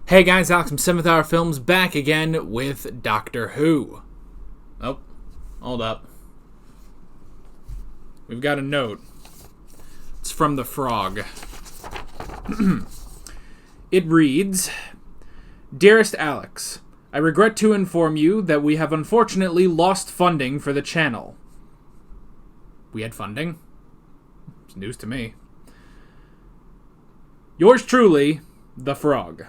Hey guys, Alex from 7th Hour Films back again with Doctor Who. Oh, hold up. We've got a note. It's from the frog. It reads, Dearest Alex, I regret to inform you that we have unfortunately lost funding for the channel. We had funding? It's news to me. Yours truly, the frog.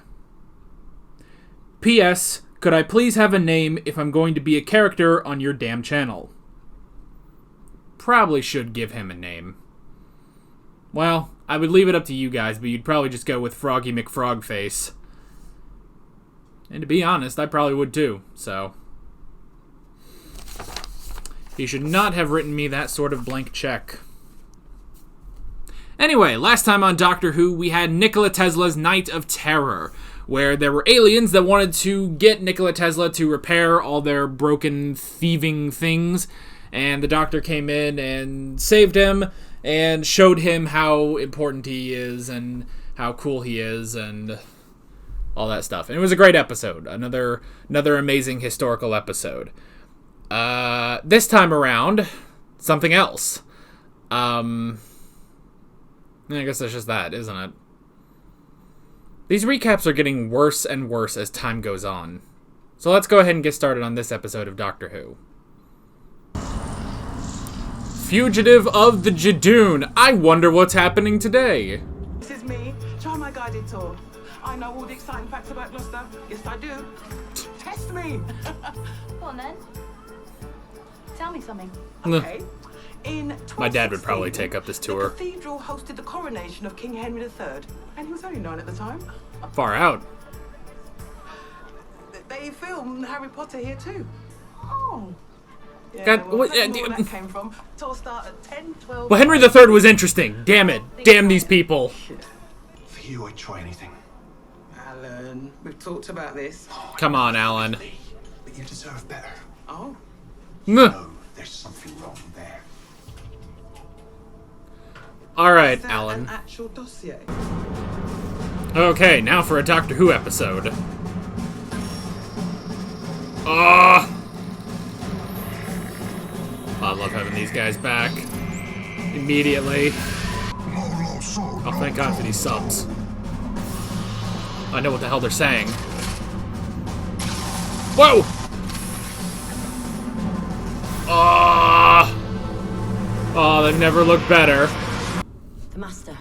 P.S. Could I please have a name if I'm going to be a character on your damn channel? Probably should give him a name. Well, I would leave it up to you guys, but you'd probably just go with Froggy McFrogface. And to be honest, I probably would too, so. He should not have written me that sort of blank check. Anyway, last time on Doctor Who, we had Nikola Tesla's Night of Terror, where there were aliens that wanted to get Nikola Tesla to repair all their broken, thieving things, and the Doctor came in and saved him, and showed him how important he is, and how cool he is, and all that stuff. And it was a great episode. Another amazing historical episode. This time around, something else. I guess that's just that, isn't it? These recaps are getting worse and worse as time goes on. So let's go ahead and get started on this episode of Doctor Who. Fugitive of the Judoon. I wonder what's happening today. This is me. Try my guided tour. I know all the exciting facts about Gloucester. Yes, I do. Test me. Go on then. Tell me something. Okay. In My dad would probably take up this tour. The cathedral hosted the coronation of King Henry III, and he was only 9 at the time. Far out. They filmed Harry Potter here too. Oh. Yeah, God, well, what, I don't know where that came from. Tour start at 10, 12... Well, Henry III was interesting. Damn it. Damn these people. For you, I'd try anything. Alan, we've talked about this. Come on, Alan. But you deserve better. Oh. No, there's something wrong there. Alright, Is that Alan. an actual dossier? Okay, now for a Doctor Who episode. I love having these guys back. Immediately. Oh, thank God for these subs. I know what the hell they're saying. Whoa! Oh, they never looked better. The Master.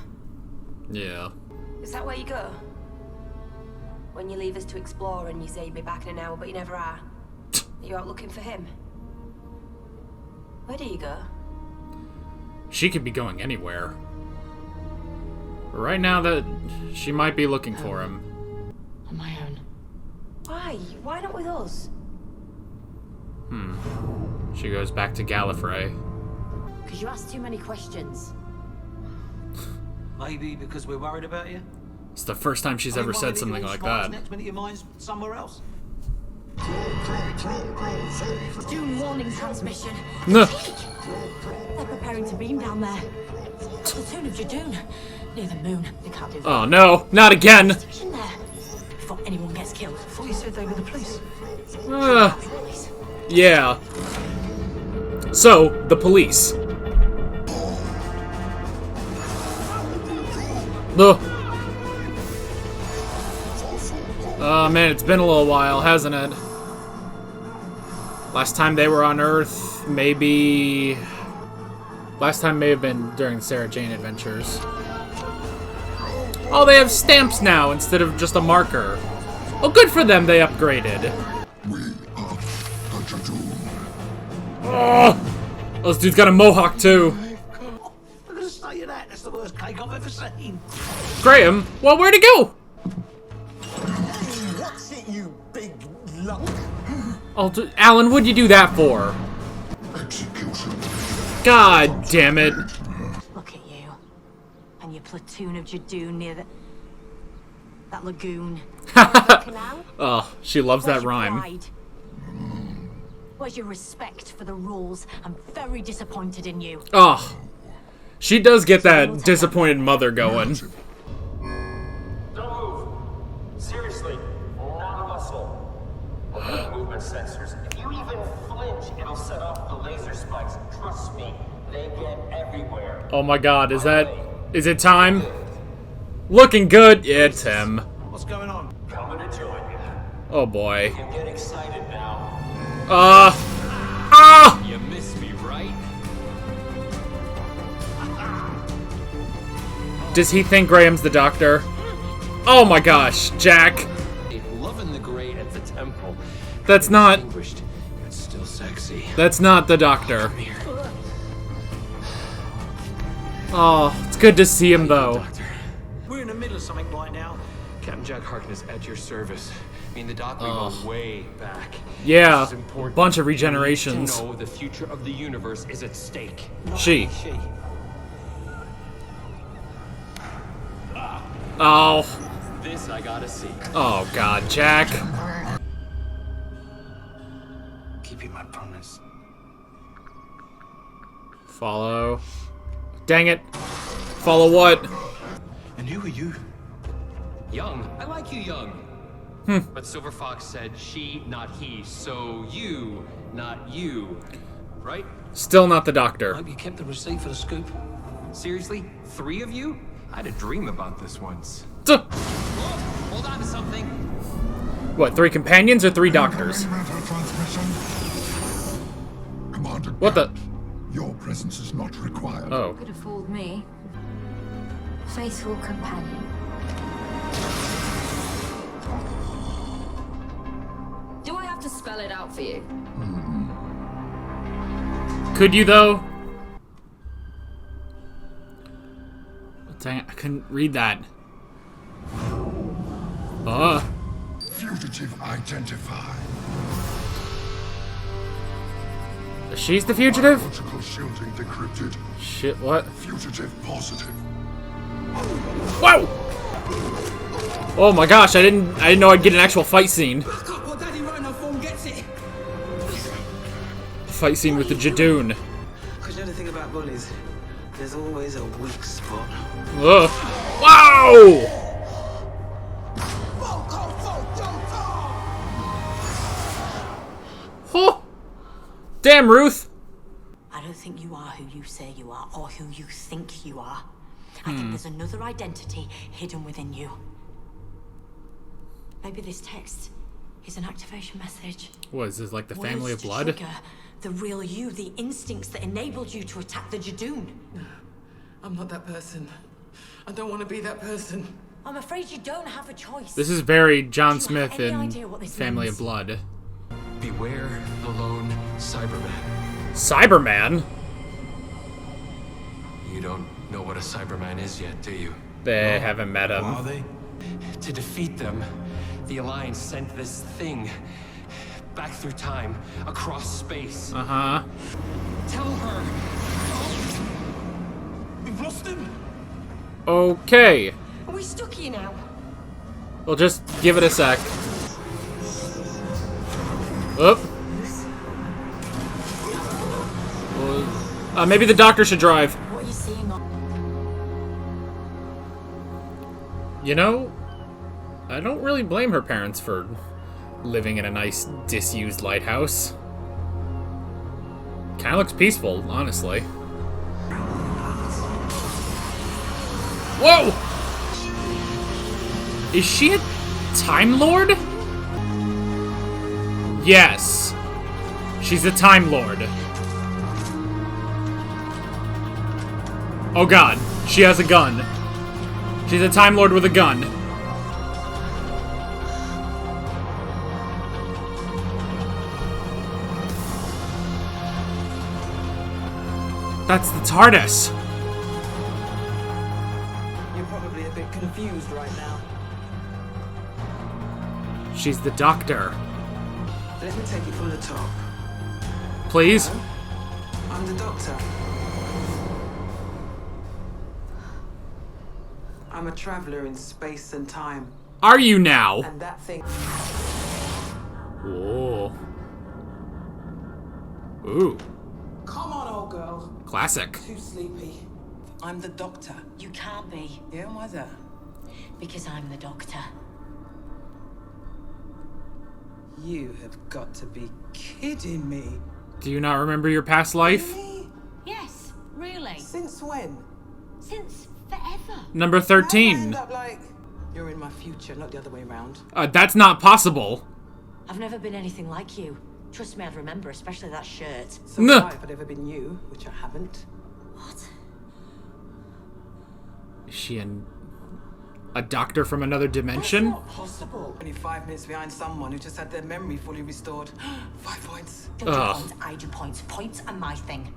Yeah. Is that where you go? When you leave us to explore and you say you'll be back in an hour, but you never are. Are you out looking for him? Where do you go? She could be going anywhere. But right now, that she might be looking for him. On my own. Why? Why not with us? She goes back to Gallifreyan. Because you ask too many questions. Maybe because we're worried about you? It's the first time she's ever said something like that. Next minute your mind's somewhere else. Doing warning transmission. Nuh. They're preparing to beam down there. Platoon of Judoon. Near the moon. They can't do that. Oh no, not again! In there. Before anyone gets killed. I thought you said they were the police. Yeah. So, the police. Ugh. Oh man, it's been a little while, hasn't it? Last time they were on Earth, maybe... Last time may have been during the Sarah Jane adventures. Oh, they have stamps now instead of just a marker. Oh, good for them, they upgraded. We are the Judoon. Oh, those dudes got a mohawk too. I'm gonna say you that. That's the worst cake I've ever seen. Graham, well, where'd he go? What's it, you big lump? Oh, Alan, what'd you do that for? Execution. God damn it. Look at you. And your platoon of Judoon near that lagoon. Oh, she loves Where's that your rhyme. pride? Where's your respect for the rules? I'm very disappointed in you. Oh, she does get that disappointed mother going. Don't move. Seriously. straight. Not a muscle. Movement sensors. If you even flinch, it'll set off the laser spikes. Trust me, they get everywhere. Oh my god, is it time? Looking good. Yeah, it's him. What's going on? Coming to join you. Oh boy. You get excited now. You miss me, right? Does he think Graham's the Doctor? Oh my gosh, Jack. Loving the gray at the temple. That's not. It's still sexy. That's not the Doctor. Come here. Oh, it's good to see him though. We're in the middle of something right now. Captain Jack Harkness at your service. Me and the Doc, we go way back. Yeah, This is important. bunch of You need regenerations. to know the future of the universe is at stake. She. Oh. This I gotta see. Oh god, Jack. Keeping my promise. Follow. Dang it. Follow what? And who are you? Young. I like you young. But Silver Fox said she, not he. So you, not you. Right? Still not the Doctor. Hope you kept the receipt for the scoop. Seriously? 3 of you? I had a dream about this once. Duh. Whoa, hold on to something. What, 3 companions or 3 doctors? Matter transmission. Commander What the? Gat, your presence is not required. Oh. Could have fooled me. Faithful companion. Do I have to spell it out for you? Could you though? Dang it, I couldn't read that. Fugitive identified. She's the fugitive? Biological shielding decrypted. Shit, what? Fugitive positive. Whoa! Oh my gosh, I didn't know I'd get an actual fight scene. What Daddy Rhino form gets it. Fight scene with the Judoon. Because you know the thing about bullies, there's always a weak spot. Ugh. Wow! Oh! Damn, Ruth! I don't think you are who you say you are, or who you think you are. I think there's another identity hidden within you. Maybe this text is an activation message. What is this, like the family Words of to blood? trigger the real you, the instincts that enabled you to attack the Judoon. I'm not that person. I don't want to be that person. I'm afraid you don't have a choice. This is very John Do you have Smith any in idea what this Family means? of Blood. Beware the lone Cyberman. Cyberman? You don't know what a Cyberman is yet, do you? They haven't met him. Are they? To defeat them, the Alliance sent this thing back through time, across space. Uh-huh. Tell her! We've lost him. Okay. Are we stuck here now? We'll just give it a sec. Oop. Maybe the Doctor should drive. What are you seeing on? You know, I don't really blame her parents for living in a nice, disused lighthouse. Kinda looks peaceful, honestly. Whoa! Is she a Time Lord? Yes. She's a Time Lord. Oh god, she has a gun. She's a Time Lord with a gun. That's the TARDIS. You're probably a bit confused right now. She's the Doctor. Let me take it from the top. Please? I'm the Doctor. I'm a traveler in space and time. Are you now? And that thing... Whoa. Ooh. Come on, old girl. Classic. Too sleepy. I'm the Doctor. You can't be, Yeah, why that? because I'm the Doctor. You have got to be kidding me. Do you not remember your past life? Really? Yes, really. Since when? Since forever. Number How'd I 13. end up like, you're in my future, not the other way around. That's not possible. I've never been anything like you. Trust me, I'd remember, especially that shirt. So Nuh. if I'd ever been you, which I haven't. What? Is she a doctor from another dimension? That's not possible. Only 5 minutes behind someone who just had their memory fully restored. 5 points. Don't do Ugh. points, I do points. Points are my thing.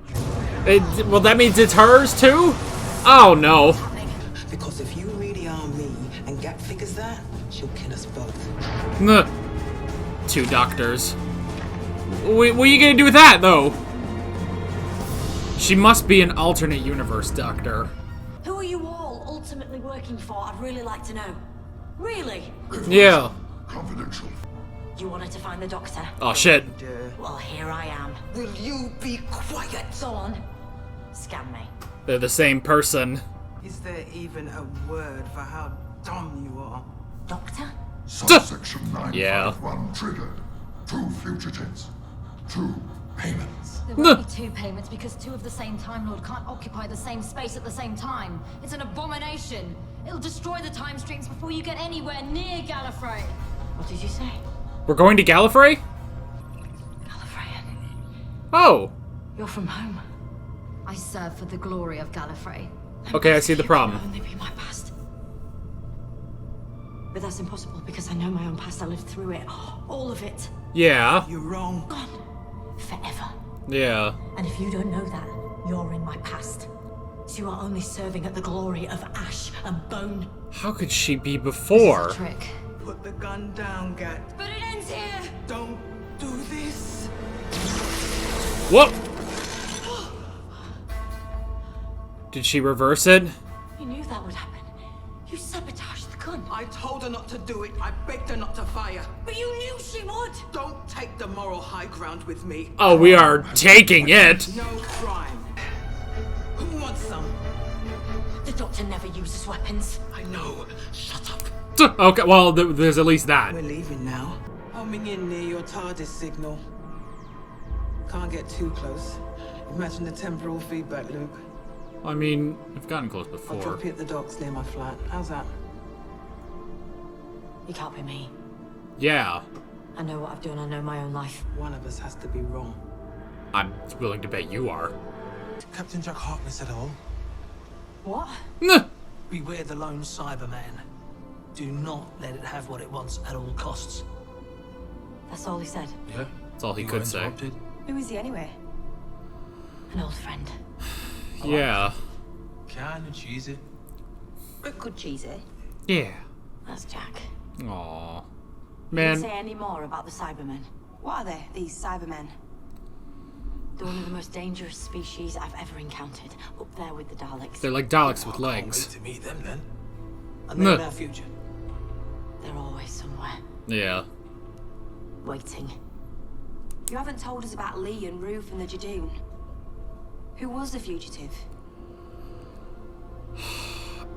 Well, that means it's hers too? Oh no. Because if you really are me and Gat figures that, she'll kill us both. Nuh. 2 doctors. What are you gonna do with that, though? She must be an alternate universe doctor. Who are you all ultimately working for? I'd really like to know. Really? Yeah. Confidential. You wanted to find the doctor? Oh shit. Well, here I am. Will you be quiet? Go on. Scan me. They're the same person. Is there even a word for how dumb you are? Doctor? Subsection 951 Yeah. triggered. 2 fugitives. 2 payments. There won't be 2 payments because 2 of the same Time Lord can't occupy the same space at the same time. It's an abomination. It'll destroy the time streams before you get anywhere near Gallifrey. What did you say? We're going to Gallifrey? Gallifreyan. Oh. You're from home. I serve for the glory of Gallifrey. Okay, I see the problem. Only be my past. But that's impossible because I know my own past. I lived through it. All of it. Yeah. You're wrong. Gone. Forever. Yeah. And if you don't know that, you're in my past. So you are only serving at the glory of ash and bone. How could she be before? Trick. Put the gun down, Gat. But it ends here. Don't do this. Whoop! Did she reverse it? You knew that would happen. You sabotaged the gun. I told her not to do it. I begged her not to fire. But you knew she would. Don't take the moral high ground with me. Oh, we are taking it. No crime. Who wants some? The doctor never uses weapons. I know. Shut up. Okay, well, there's at least that. We're leaving now. Homing in near your Tardis signal. Can't get too close. Imagine the temporal feedback loop. I mean, I've gotten close I'll before. drop you at the docks near my flat. How's that? You can't be me. Yeah. I know what I've done. I know my own life. One of us has to be wrong. I'm willing to bet you are. Captain Jack Harkness said it all. What? Nuh. Beware the lone Cyberman. Do not let it have what it wants at all costs. That's all he said. Yeah. That's all he You could were say. interrupted. Who is he anyway? An old friend. Yeah. Kinda cheesy. Good cheesy. Yeah. That's Jack. Aww. Didn't Man. say any more about the Cybermen. What are they, these Cybermen? They're one of the most dangerous species I've ever encountered. Up there with the Daleks. They're like Daleks with Can't legs. wait to meet them then. And they're in Nuh. our future. They're always somewhere. Yeah. Waiting. You haven't told us about Lee and Ruth and the Judoon. Who was the fugitive?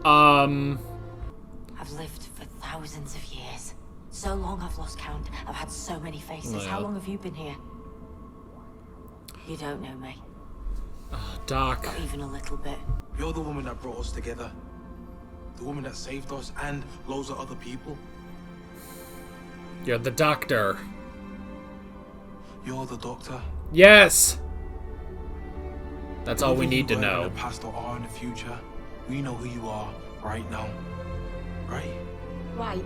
I've lived for thousands of years. So long I've lost count. I've had so many faces. Yeah. How long have you been here? You don't know me. Doc. Not even a little bit. You're the woman that brought us together. The woman that saved us and loads of other people. You're the doctor. You're the doctor. Yes! That's all we Whether need to you were know. in the past or are in the future, we know who you are right now. Right? Right.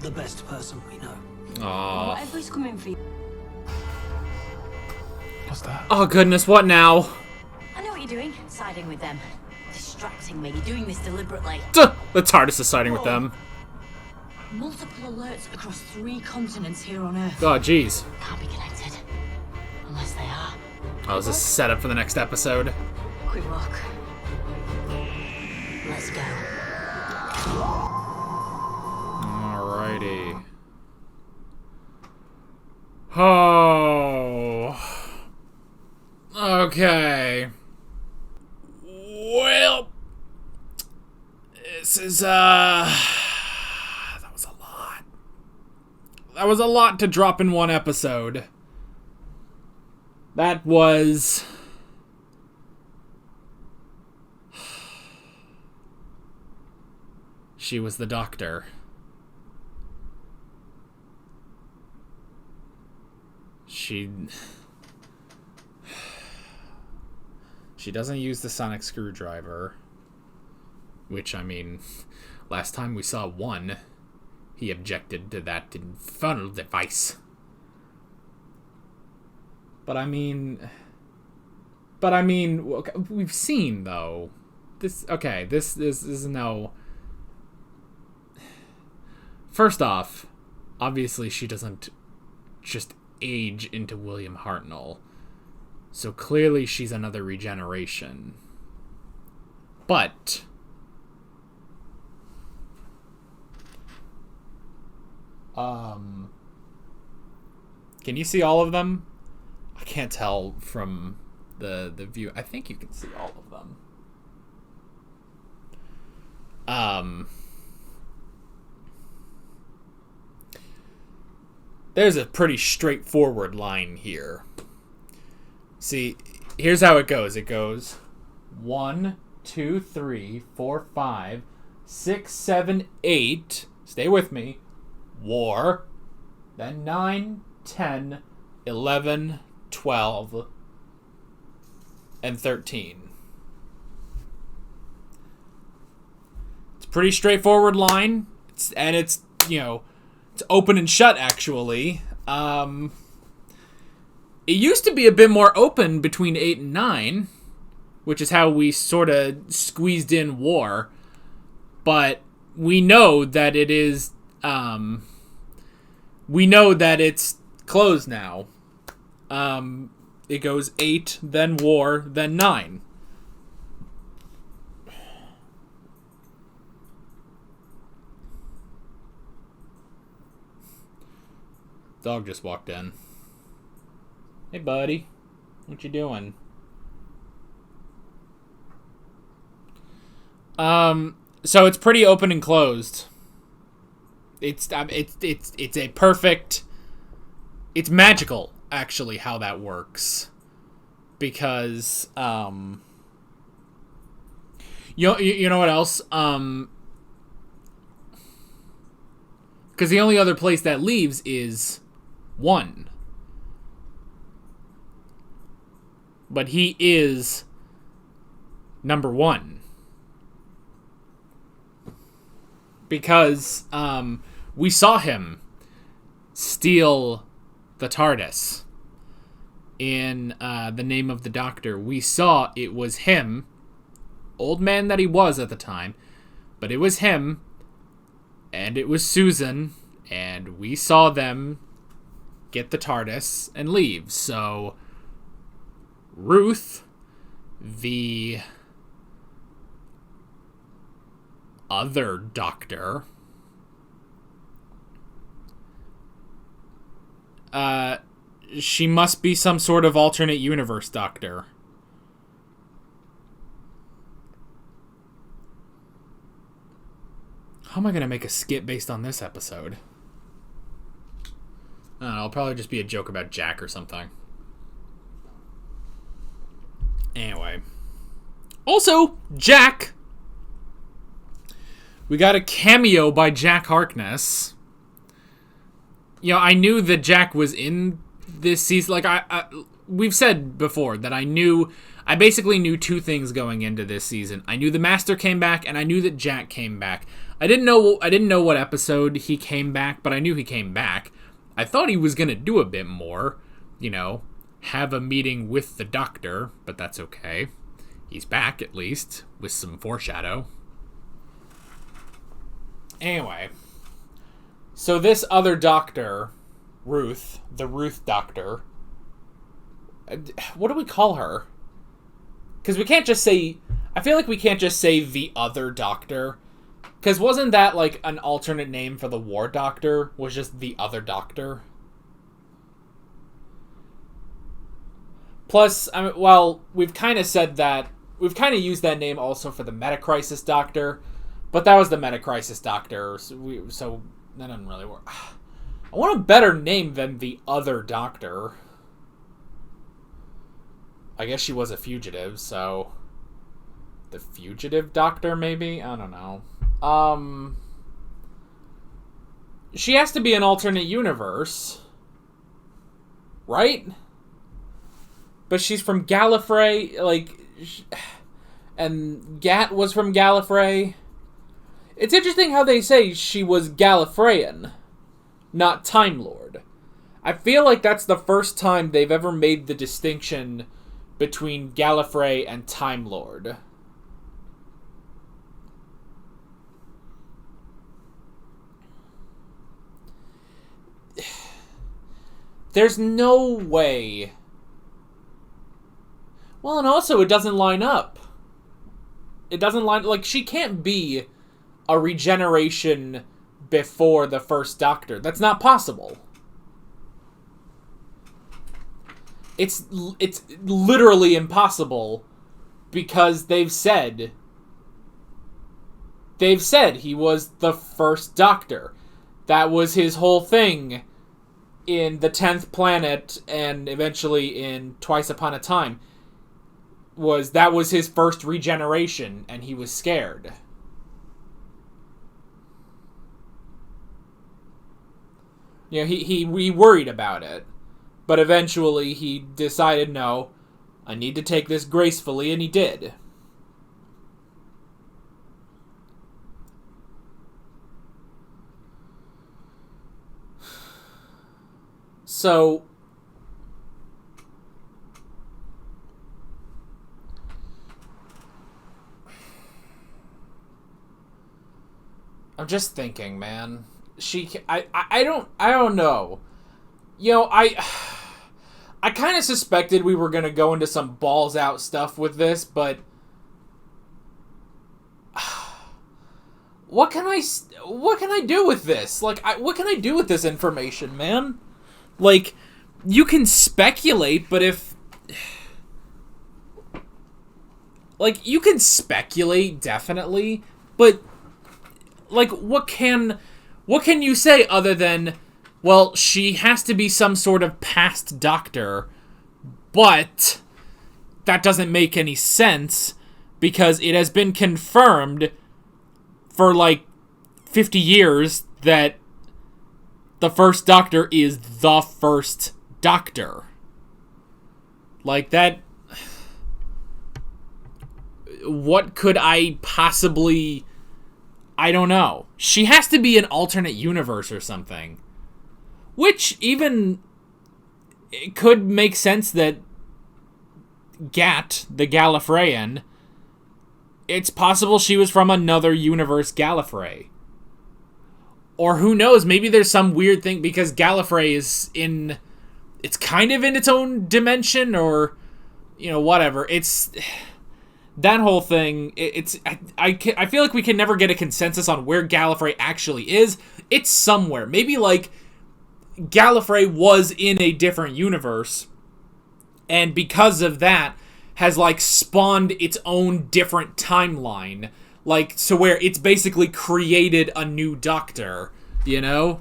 The best person we know. Aww. Whatever's coming for you. What's that? Oh goodness, what now? I know what you're doing. Siding with them. Distracting me. You're doing this deliberately. The Tardis is siding with them. Multiple alerts across 3 continents here on Earth. Oh jeez. Can't be connected. Unless they are. Oh, this is a setup for the next episode. Quick look. Let's go. Alrighty. Oh. Okay. Well, this is that was a lot. That was a lot to drop in one episode. That was... She was the Doctor. She doesn't use the sonic screwdriver. Which, I mean, last time we saw one, he objected to that infernal device. But I mean, we've seen, though. This is no... First off, obviously she doesn't just age into William Hartnell. So clearly she's another regeneration. But... Can you see all of them? I can't tell from the view. I think you can see all of them. There's a pretty straightforward line here. See, here's how it goes. It goes 1, 2, 3, 4, 5, 6, 7, 8. Stay with me. War. Then 9, 10, 11, 12, and 13. It's a pretty straightforward line. It's open and shut, actually. It used to be a bit more open between 8 and 9, which is how we sort of squeezed in War. But we know that it is... we know that it's closed now. It goes 8, then War, then 9. Dog just walked in. Hey, buddy. What you doing? So it's pretty open and closed. It's a perfect... It's magical, actually, how that works. Because, you know what else? Because the only other place that leaves is 1. But he is number 1. Because we saw him steal the TARDIS in The Name of the Doctor. We saw it was him, old man that he was at the time, but it was him, and it was Susan, and we saw them get the TARDIS and leave. So Ruth, the other Doctor, she must be some sort of alternate universe Doctor. How am I going to make a skit based on this episode? I don't know, it'll probably just be a joke about Jack or something. Anyway. Also, Jack. We got a cameo by Jack Harkness. You know, I knew that Jack was in this season. Like, we've said before that I basically knew 2 things going into this season. I knew the Master came back, and I knew that Jack came back. I didn't know what episode he came back, but I knew he came back. I thought he was going to do a bit more, have a meeting with the Doctor, but that's okay. He's back, at least, with some foreshadow. Anyway, so this other Doctor, Ruth, the Ruth Doctor, what do we call her? Because we can't just say, I feel like we can't just say the other Doctor, because wasn't that like an alternate name for the War Doctor, was just the other Doctor? Plus, we've kind of said that, we've kind of used that name also for the Metacrisis Doctor, but that was the Metacrisis Doctor, so that doesn't really work. I want a better name than the other Doctor. I guess she was a fugitive, so... The Fugitive Doctor, maybe? I don't know. She has to be an alternate universe. Right? But she's from Gallifrey, like... And Gat was from Gallifrey. It's interesting how they say she was Gallifreyan, not Time Lord. I feel like that's the first time they've ever made the distinction between Gallifrey and Time Lord. There's no way. Well, and also it doesn't line up. It doesn't line... Like, she can't be a regeneration before the first Doctor. That's not possible. It's literally impossible because they've said he was the first Doctor. That was his whole thing in the 10th Planet and eventually in Twice Upon a Time. That was his first regeneration and he was scared. You know, he worried about it. But eventually he decided, no, I need to take this gracefully, and he did. So... I'm just thinking, man. I don't know. You know, I kind of suspected we were going to go into some balls out stuff with this, but what can I do with this? Like, what can I do with this information, man? Like, you can speculate, but if... Like, you can speculate, definitely, but, like, what can you say other than, well, she has to be some sort of past Doctor, but that doesn't make any sense because it has been confirmed for, like, 50 years that the first Doctor is the first Doctor. Like, that... What could I possibly... I don't know. She has to be an alternate universe or something. Which even... It could make sense that Gat, the Gallifreyan, it's possible she was from another universe Gallifrey. Or who knows, maybe there's some weird thing because Gallifrey is in... It's kind of in its own dimension or, you know, whatever. It's... That whole thing, I feel like we can never get a consensus on where Gallifrey actually is. It's somewhere. Maybe, like, Gallifrey was in a different universe, and because of that, has, like, spawned its own different timeline. Like, so where it's basically created a new Doctor, you know?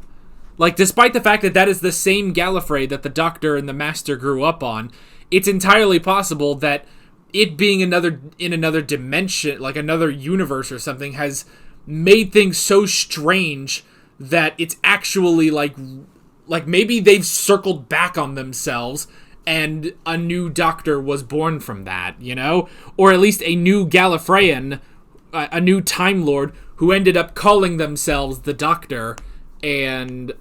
Like, despite the fact that that is the same Gallifrey that the Doctor and the Master grew up on, it's entirely possible that it being in another dimension, like another universe or something, has made things so strange that it's actually like maybe they've circled back on themselves and a new Doctor was born from that, you know? Or at least a new Gallifreyan, a new Time Lord who ended up calling themselves the Doctor and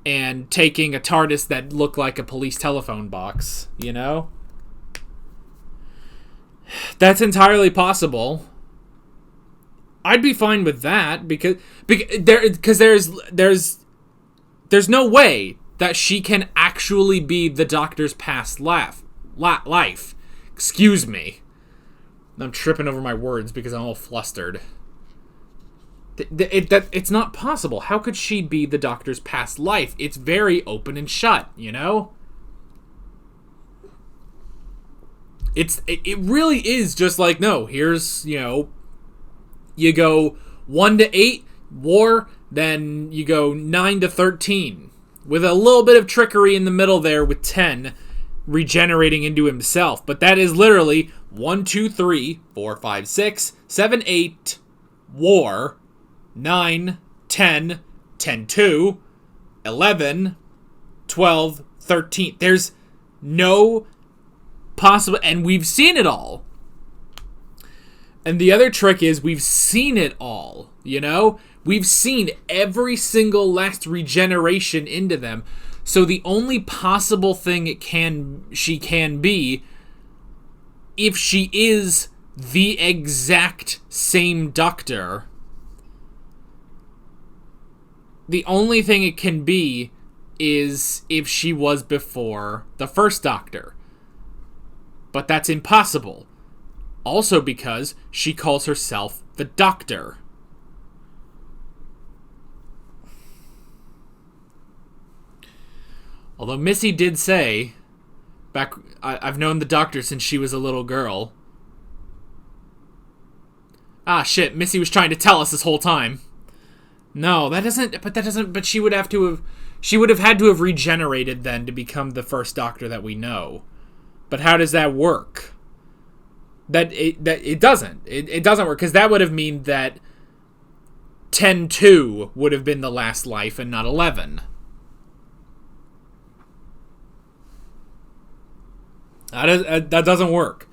and taking a TARDIS that looked like a police telephone box, you know? That's entirely possible. I'd be fine with that because there's no way that she can actually be the Doctor's past life. Excuse me. I'm tripping over my words because I'm all flustered. It's not possible. How could she be the Doctor's past life? It's very open and shut, you know? It really is just like, no, here's, you know, you go 1 to 8, war, then you go 9 to 13. With a little bit of trickery in the middle there with 10 regenerating into himself. But that is literally 1, 2, 3, 4, 5, 6, 7, 8, war, 9, 10, 10, 2, 11, 12, 13. There's no possible... And we've seen it all. And the other trick is we've seen it all, you know? We've seen every single last regeneration into them. So the only possible thing she can be, if she is the exact same Doctor, the only thing it can be is if she was before the first Doctor. But that's impossible. Also because she calls herself the Doctor. Although Missy did say, I've known the Doctor since she was a little girl. Ah, shit, Missy was trying to tell us this whole time. No, but she would have had to have regenerated then to become the first Doctor that we know. But how does that work? It doesn't work, because that would have mean that 10-2 would have been the last life and not 11. That doesn't work.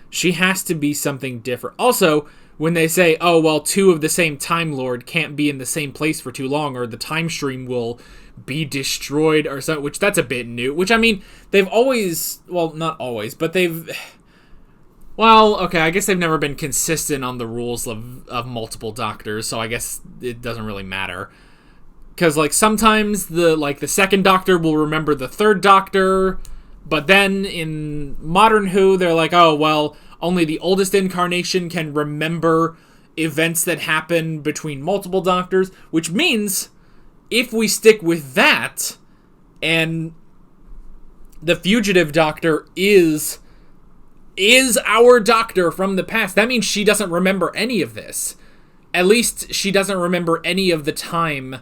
She has to be something different. Also, when they say, oh, well, 2 of the same Time Lord can't be in the same place for too long, or the time stream will be destroyed, or something, which that's a bit new. Which, I mean, they've always, well, not always, but well, okay, I guess they've never been consistent on the rules of multiple Doctors, so I guess it doesn't really matter. Because, like, sometimes the second Doctor will remember the third Doctor, but then in Modern Who, they're like, oh, well, only the oldest incarnation can remember events that happen between multiple Doctors, which means, if we stick with that, and the Fugitive Doctor is our Doctor from the past, that means she doesn't remember any of this. At least she doesn't remember any of the time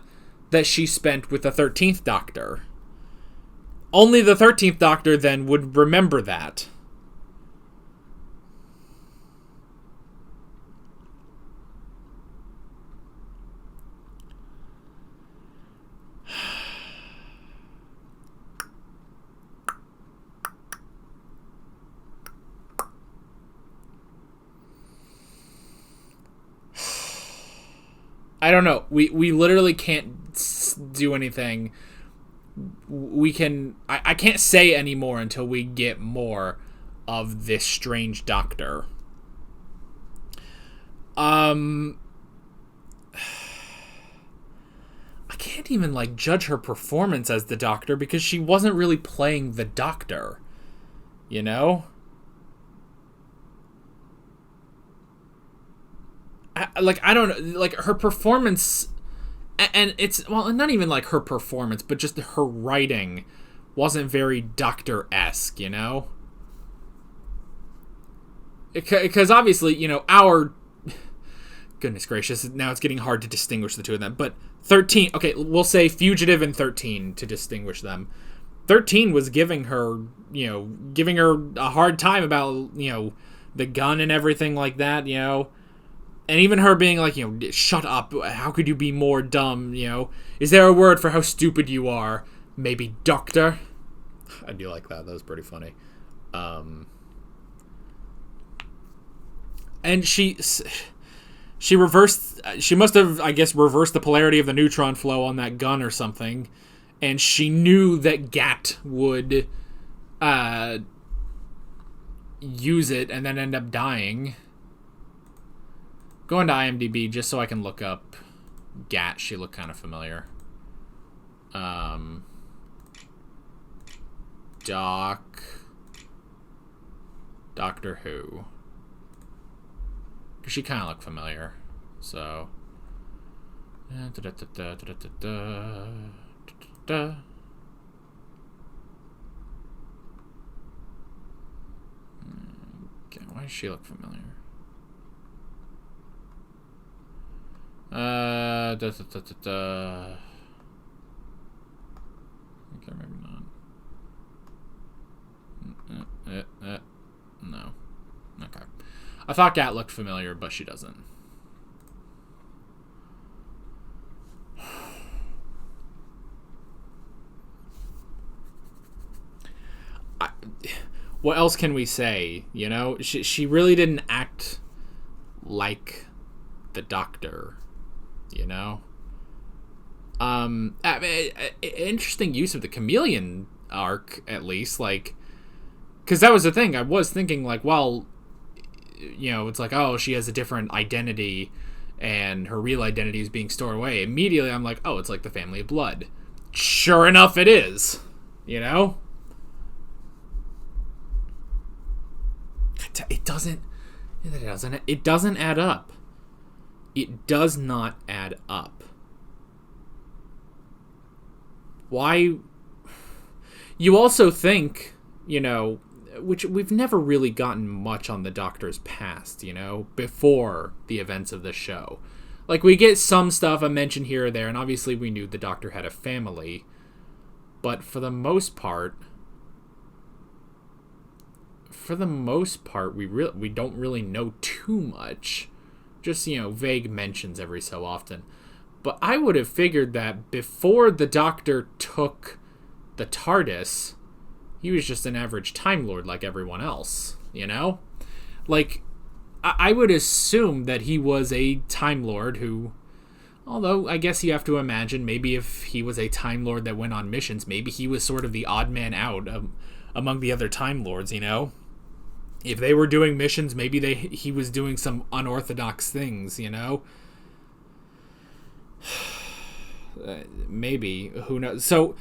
that she spent with the 13th Doctor. Only the 13th Doctor then would remember that. I don't know. We literally can't do anything. I can't say anymore until we get more of this strange Doctor. I can't even, like, judge her performance as the Doctor because she wasn't really playing the Doctor. You know? I don't know, like, her performance, and it's, well, not even, like, her performance, but just her writing wasn't very Doctor-esque, you know? Because, obviously, you know, goodness gracious, now it's getting hard to distinguish the two of them, but 13, okay, we'll say Fugitive and 13 to distinguish them. 13 was giving her a hard time about, you know, the gun and everything like that, you know? And even her being like, you know, shut up, how could you be more dumb, you know? Is there a word for how stupid you are? Maybe Doctor? I do like that. That was pretty funny. And she must have, I guess, reversed the polarity of the neutron flow on that gun or something. And she knew that Gat would use it and then end up dying. Going to IMDb just so I can look up Gat. She looked kind of familiar. Doctor Who. She kind of looked familiar. So. Okay, why does she look familiar? Okay, maybe not. No. Okay. I thought Gat looked familiar, but she doesn't. What else can we say? You know, she really didn't act like the Doctor. You know. Interesting use of the Chameleon arc, at least, like, because that was the thing. I was thinking, like, well, you know, it's like, oh, she has a different identity, and her real identity is being stored away. Immediately, I'm like, oh, it's like the Family of Blood. Sure enough, it is. You know. It doesn't add up. It does not add up. Why? You also think, you know, which we've never really gotten much on the Doctor's past, you know, before the events of the show. Like, we get some stuff, a mention here or there, and obviously we knew the Doctor had a family, but for the most part, we don't really know too much. Just, you know, vague mentions every so often. But I would have figured that before the Doctor took the Tardis, he was just an average Time Lord like everyone else, you know? Like, I would assume that he was a Time Lord who, although I guess you have to imagine, maybe if he was a Time Lord that went on missions, maybe he was sort of the odd man out among the other Time Lords, you know? If they were doing missions, maybe he was doing some unorthodox things, you know? Maybe. Who knows? So,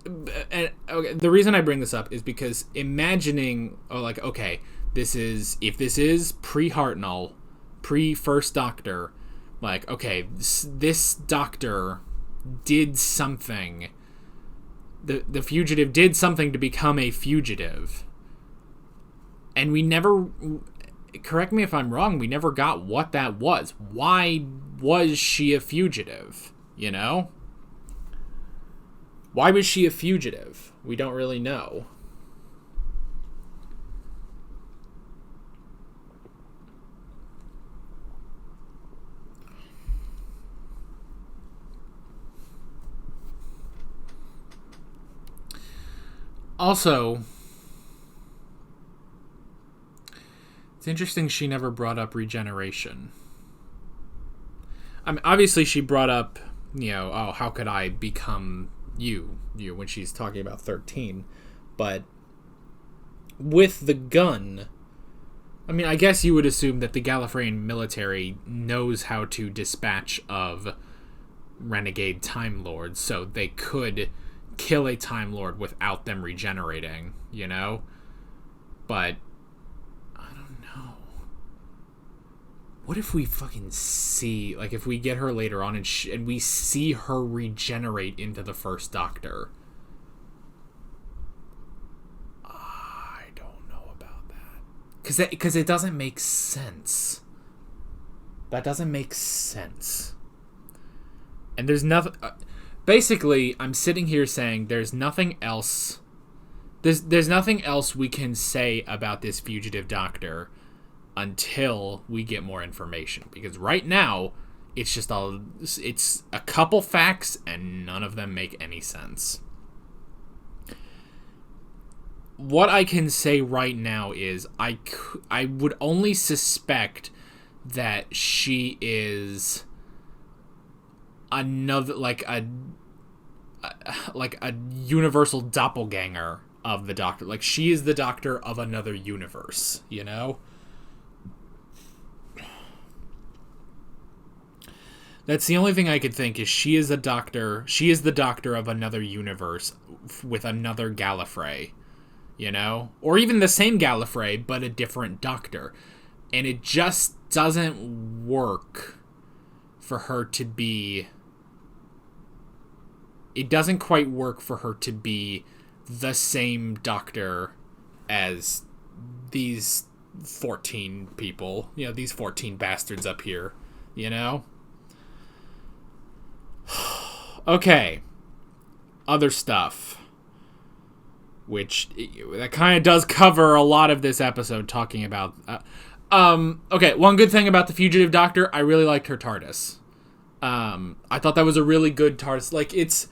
okay, the reason I bring this up is because imagining, okay, if this is pre-Hartnell, pre-First Doctor, like, okay, this Doctor did something. The fugitive did something to become a fugitive. And we never, correct me if I'm wrong, we never got what that was. Why was she a fugitive, you know? Why was she a fugitive? We don't really know. Also, it's interesting she never brought up regeneration. I mean, obviously she brought up, you know, oh, how could I become you when she's talking about 13. But with the gun, I mean, I guess you would assume that the Gallifreyan military knows how to dispatch of renegade Time Lords, so they could kill a Time Lord without them regenerating, you know? But I don't know. What if we fucking see, like, if we get her later on and we see her regenerate into the First Doctor? I don't know about that. Because it doesn't make sense. That doesn't make sense. And there's nothing... basically, I'm sitting here saying there's nothing else... There's nothing else we can say about this fugitive Doctor until we get more information. Because right now, it's just it's a couple facts and none of them make any sense. What I can say right now is I would only suspect that she is another, like a universal doppelganger of the Doctor. Like, she is the Doctor of another universe, you know? That's the only thing I could think is she is the Doctor of another universe with another Gallifrey, you know? Or even the same Gallifrey, but a different Doctor. And it just doesn't work for her to be... It doesn't quite work for her to be the same Doctor as these 14 people. You know, these 14 bastards up here, you know? Okay. Other stuff. Which, that kind of does cover a lot of this episode, talking about... okay, one good thing about the Fugitive Doctor, I really liked her Tardis. I thought that was a really good Tardis. Like, it's...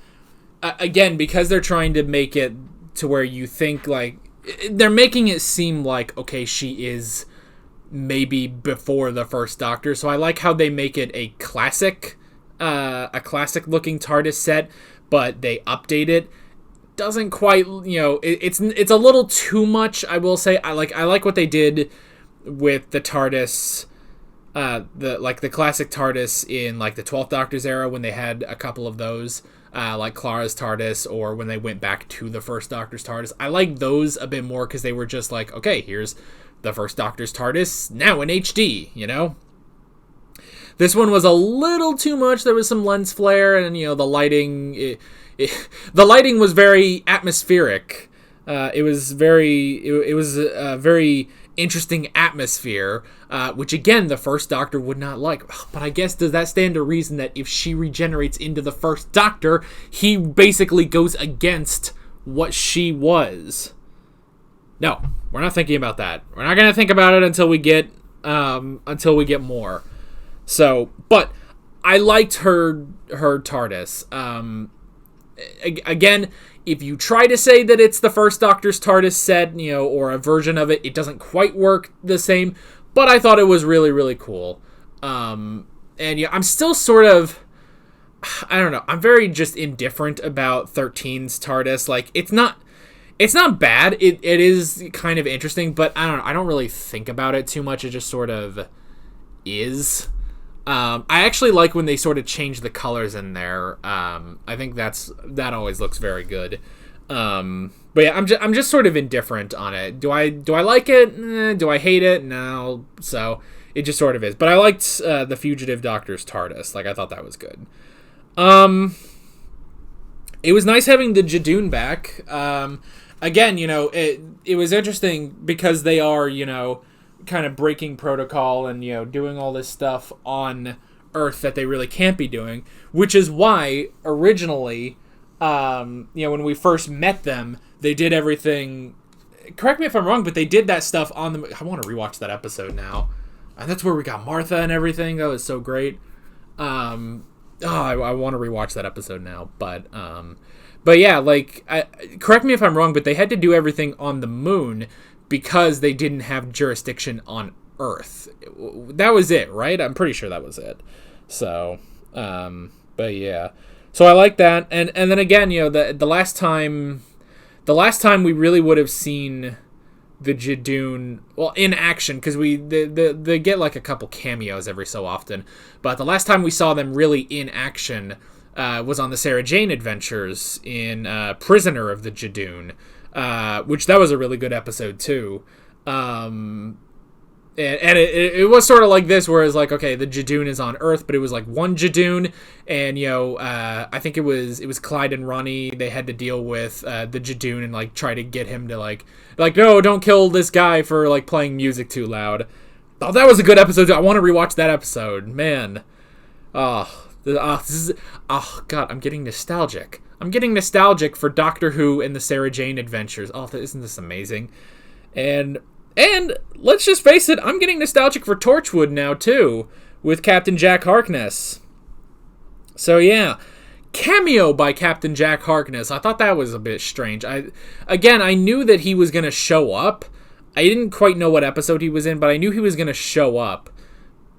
again, because they're trying to make it to where you think, like... They're making it seem like, okay, she is maybe before the first Doctor, so I like how they make it a classic looking TARDIS set, but they update it. Doesn't quite, it's a little too much, I will say. I like what they did with the TARDIS, the classic TARDIS in like the 12th Doctor's era, when they had a couple of those, like Clara's TARDIS, or when they went back to the first Doctor's TARDIS. I like those a bit more because they were just like, okay, here's the first Doctor's TARDIS now in HD, This one was a little too much. There was some lens flare, and the lighting. The lighting was very atmospheric. It was a very interesting atmosphere, which again the first Doctor would not like. But I guess does that stand to reason that if she regenerates into the first Doctor, he basically goes against what she was? No, we're not thinking about that. We're not going to think about it until we get more. So, but I liked her TARDIS. Again, if you try to say that it's the first Doctor's TARDIS set, or a version of it, it doesn't quite work the same. But I thought it was really, really cool. And I'm still sort of, I don't know. I'm very just indifferent about 13's TARDIS. Like, it's not bad. It is kind of interesting, but I don't know. I don't really think about it too much. It just sort of is. I actually like when they sort of change the colors in there. I think that always looks very good. But yeah, I'm just sort of indifferent on it. Do I like it? Do I hate it? No. So it just sort of is. But I liked the Fugitive Doctor's TARDIS. Like, I thought that was good. It was nice having the Judoon back. Again, it was interesting because they are, kind of breaking protocol and doing all this stuff on Earth that they really can't be doing, which is why originally when we first met them, they did everything, correct me if I'm wrong, but they did that stuff on the, I want to rewatch that episode now, and that's where we got Martha and everything. That was so great. I want to rewatch that episode now, but yeah, like, correct me if I'm wrong, but they had to do everything on the moon because they didn't have jurisdiction on Earth. That was it, right? I'm pretty sure that was it. So, but yeah. So I like that. And then again, the last time we really would have seen the Judoon, well, in action, because they get like a couple cameos every so often, but the last time we saw them really in action was on the Sarah Jane Adventures in Prisoner of the Judoon. Which that was a really good episode too. And it was sort of like this, where it's like, okay, the Judoon is on Earth, but it was like one Judoon, and I think it was Clyde and Ronnie. They had to deal with the Judoon and like try to get him to like no, don't kill this guy for like playing music too loud. Oh, that was a good episode. I want to rewatch that episode, man. God, I'm getting nostalgic. I'm getting nostalgic for Doctor Who and the Sarah Jane Adventures. Oh, isn't this amazing? And let's just face it, I'm getting nostalgic for Torchwood now too, with Captain Jack Harkness. So yeah, cameo by Captain Jack Harkness. I thought that was a bit strange. I knew that he was going to show up. I didn't quite know what episode he was in, but I knew he was going to show up.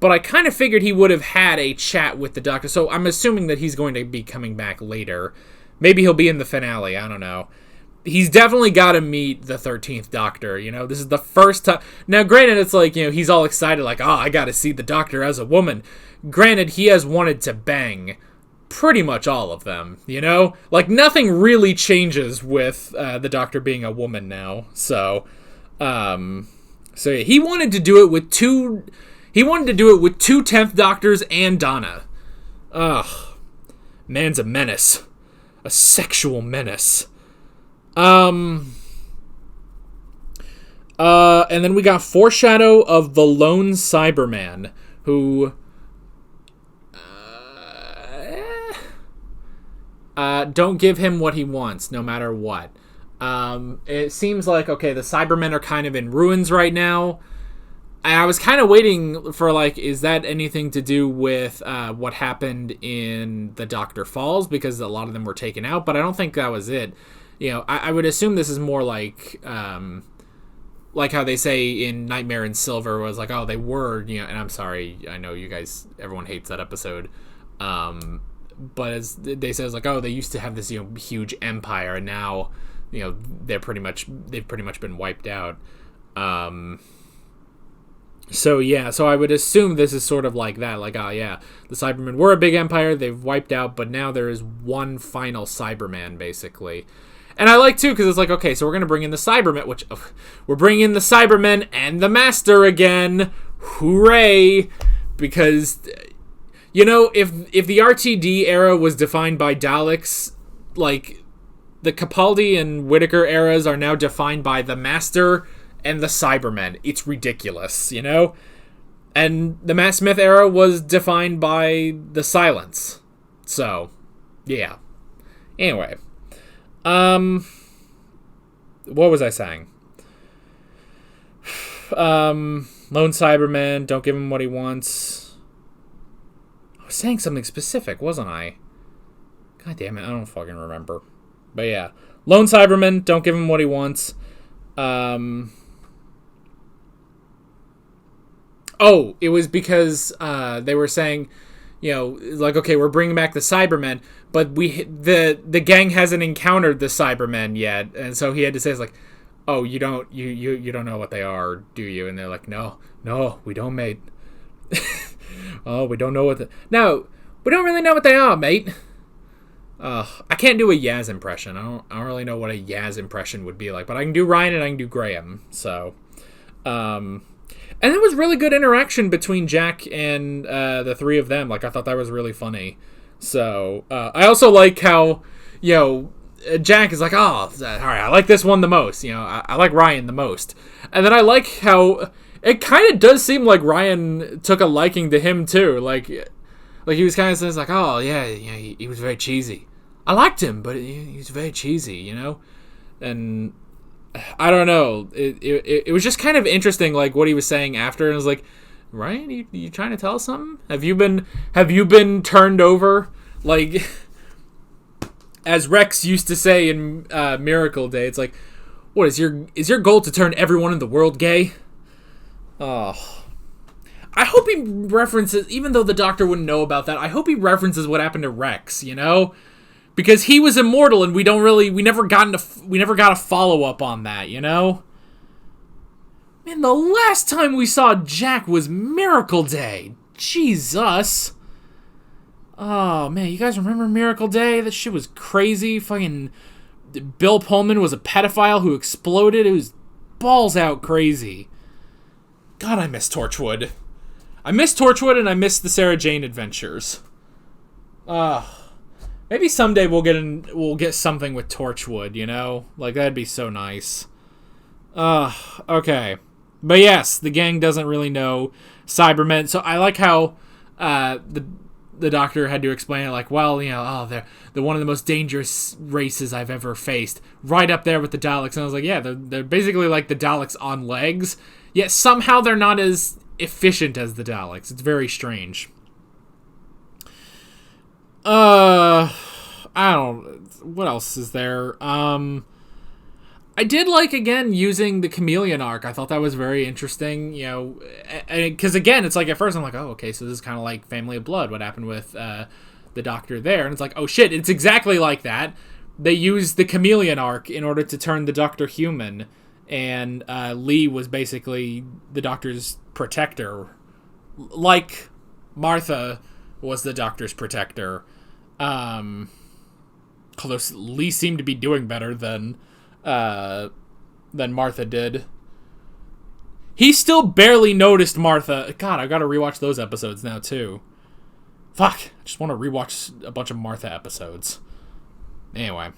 But I kind of figured he would have had a chat with the Doctor, so I'm assuming that he's going to be coming back later. Maybe he'll be in the finale, I don't know. He's definitely got to meet the 13th Doctor, This is the first time. Now, granted, it's like, he's all excited, like, I got to see the Doctor as a woman. Granted, he has wanted to bang pretty much all of them, Like, nothing really changes with the Doctor being a woman now. So yeah, he wanted to do it with two 10th Doctors and Donna. Ugh. Man's a menace. A sexual menace. And then we got foreshadow of the lone Cyberman, who don't give him what he wants, no matter what. It seems like, okay, the Cybermen are kind of in ruins right now. And I was kind of waiting for, like, is that anything to do with what happened in the Doctor Falls? Because a lot of them were taken out, but I don't think that was it. You know, I would assume this is more like how they say in Nightmare in Silver was like, oh, they were, you know, and I'm sorry, I know you guys, everyone hates that episode. But as they say, it's like, oh, they used to have this, you know, huge empire, and now, you know, they've pretty much been wiped out. So yeah, so I would assume this is sort of like that, like, oh yeah, the Cybermen were a big empire, they've wiped out, but now there is one final Cyberman, basically. And I like, too, because it's like, okay, so we're going to bring in the Cybermen, we're bringing in the Cybermen and the Master again, hooray, because, you know, if the RTD era was defined by Daleks, like, the Capaldi and Whittaker eras are now defined by the Master and the Cybermen. It's ridiculous, you know? And the Matt Smith era was defined by the Silence. So, yeah. Anyway. What was I saying? Lone Cyberman, don't give him what he wants. I was saying something specific, wasn't I? God damn it, I don't fucking remember. But yeah. Lone Cyberman, don't give him what he wants. Oh, it was because they were saying, you know, like, okay, we're bringing back the Cybermen, but the gang hasn't encountered the Cybermen yet, and so he had to say, it's like, oh, you don't know what they are, do you? And they're like, no, we don't, mate. Oh, we don't know what no, we don't really know what they are, mate. I can't do a Yaz impression. I don't really know what a Yaz impression would be like, but I can do Ryan and I can do Graham. So, and it was really good interaction between Jack and the three of them. Like, I thought that was really funny. So, I also like how, you know, Jack is like, oh, all right, I like this one the most. You know, I like Ryan the most. And then I like how it kind of does seem like Ryan took a liking to him, too. Like he was kind of says, like, oh, yeah, he was very cheesy. I liked him, but he was very cheesy, you know? And I don't know. It was just kind of interesting, like, what he was saying after. And I was like, Ryan, you trying to tell us something? Have you been turned over? Like, as Rex used to say in Miracle Day, it's like, what is your goal to turn everyone in the world gay? Oh. I hope he references, even though the Doctor wouldn't know about that, I hope he references what happened to Rex, you know? Because he was immortal and we never got a follow-up on that, you know? Man, the last time we saw Jack was Miracle Day. Jesus. Oh, man, you guys remember Miracle Day? That shit was crazy. Fucking Bill Pullman was a pedophile who exploded. It was balls out crazy. God, I miss Torchwood. I miss Torchwood and I miss the Sarah Jane adventures. Maybe someday we'll get something with Torchwood, you know? Like, that'd be so nice. Okay. But yes, the gang doesn't really know Cybermen. So I like how the Doctor had to explain it, like, well, you know, oh, they're one of the most dangerous races I've ever faced. Right up there with the Daleks. And I was like, yeah, they're basically like the Daleks on legs. Yet somehow they're not as efficient as the Daleks. It's very strange. I don't... What else is there? I did like, again, using the Chameleon arc. I thought that was very interesting, you know, because, again, it's like, at first I'm like, oh, okay, so this is kind of like Family of Blood, what happened with the Doctor there, and it's like, oh, shit, it's exactly like that. They used the Chameleon arc in order to turn the Doctor human, and Lee was basically the Doctor's protector, like Martha was the Doctor's protector. Although Lee seemed to be doing better than Martha did. He still barely noticed Martha. God, I gotta rewatch those episodes now, too. Fuck, I just want to rewatch a bunch of Martha episodes. Anyway.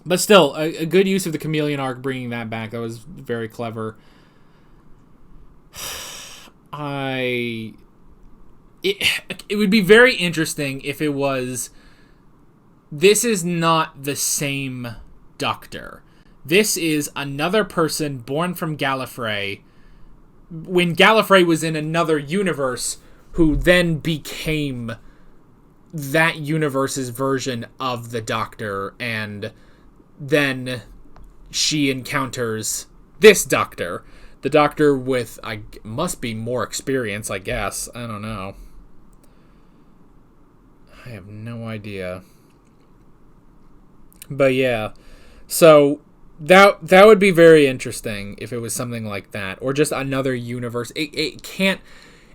But still, a good use of the Chameleon arc, bringing that back. That was very clever. It would be very interesting if it was this is not the same Doctor. This is another person born from Gallifrey, when Gallifrey was in another universe, who then became that universe's version of the Doctor, and then she encounters this Doctor. The Doctor with, must be more experience, I guess. I don't know. I have no idea. But yeah, so that would be very interesting if it was something like that, or just another universe. It can't.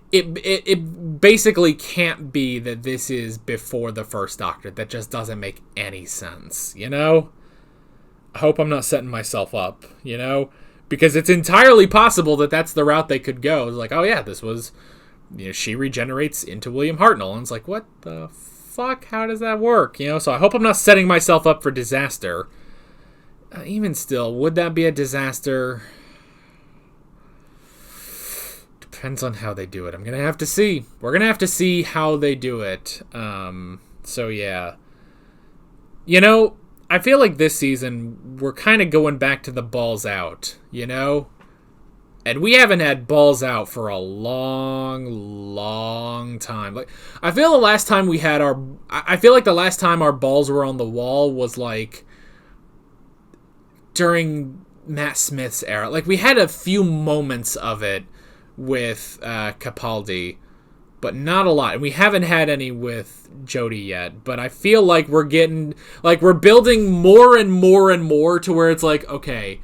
It basically can't be that this is before the first Doctor. That just doesn't make any sense, you know? I hope I'm not setting myself up, you know? Because it's entirely possible that that's the route they could go. It's like, oh yeah, this was, you know, she regenerates into William Hartnell. And it's like, what the fuck? How does that work? You know, so I hope I'm not setting myself up for disaster. Even still, would that be a disaster? Depends on how they do it. I'm going to have to see. We're going to have to see how they do it. So yeah. You know, I feel like this season, we're kind of going back to the balls out, you know? And we haven't had balls out for a long time. Like, I feel the last time we had I feel like the last time our balls were on the wall was like during Matt Smith's era. Like, we had a few moments of it with Capaldi, but not a lot. And we haven't had any with Jodie yet. But I feel like we're building more and more to where it's like, okay,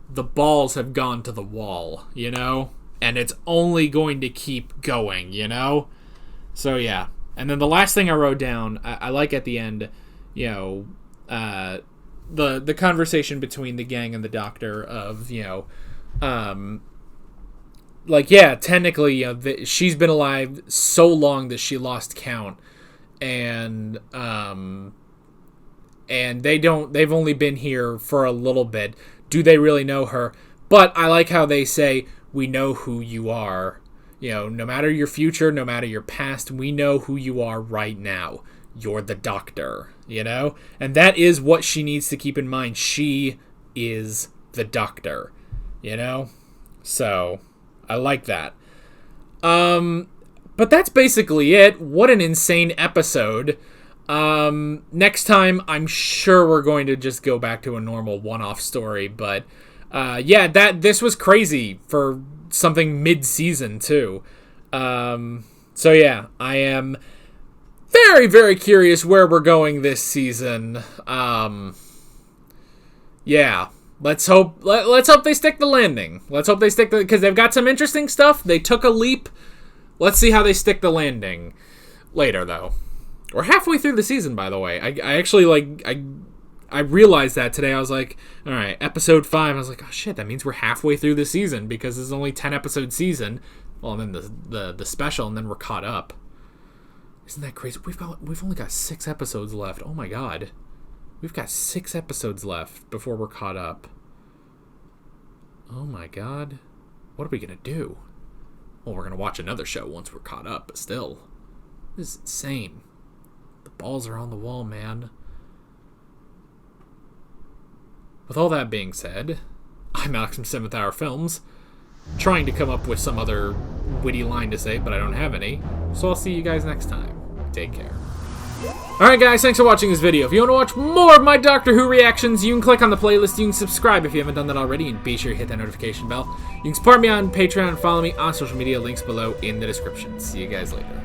the balls have gone to the wall, you know? And it's only going to keep going, you know? So, yeah. And then the last thing I wrote down, I like at the end, you know, the conversation between the gang and the Doctor of, you know, like, yeah, technically, you know, she's been alive so long that she lost count. And they've only been here for a little bit. Do they really know her? But I like how they say, we know who you are. You know, no matter your future, no matter your past, we know who you are right now. You're the Doctor, you know? And that is what she needs to keep in mind. She is the Doctor, you know? So, I like that. But that's basically it. What an insane episode. Next time, I'm sure we're going to just go back to a normal one-off story, but yeah, this was crazy for something mid-season too. So yeah, I am very, very curious where we're going this season. Yeah, let's hope they stick the landing. Let's hope they stick because they've got some interesting stuff. They took a leap. Let's see how they stick the landing later, though. We're halfway through the season, by the way. I actually, I realized that today. I was like, all right, episode 5. I was like, oh, shit, that means we're halfway through the season because it's only 10-episode season. Well, and then the special, and then we're caught up. Isn't that crazy? We've only got 6 episodes left. Oh, my God. We've got 6 episodes left before we're caught up. Oh, my God. What are we going to do? Well, we're going to watch another show once we're caught up, but still. This is insane. The balls are on the wall, man. With all that being said, I'm Alex from 7th Hour Films, trying to come up with some other witty line to say, but I don't have any. So I'll see you guys next time. Take care. Alright guys, thanks for watching this video. If you want to watch more of my Doctor Who reactions, you can click on the playlist, you can subscribe if you haven't done that already, and be sure to hit that notification bell. You can support me on Patreon and follow me on social media, links below in the description. See you guys later.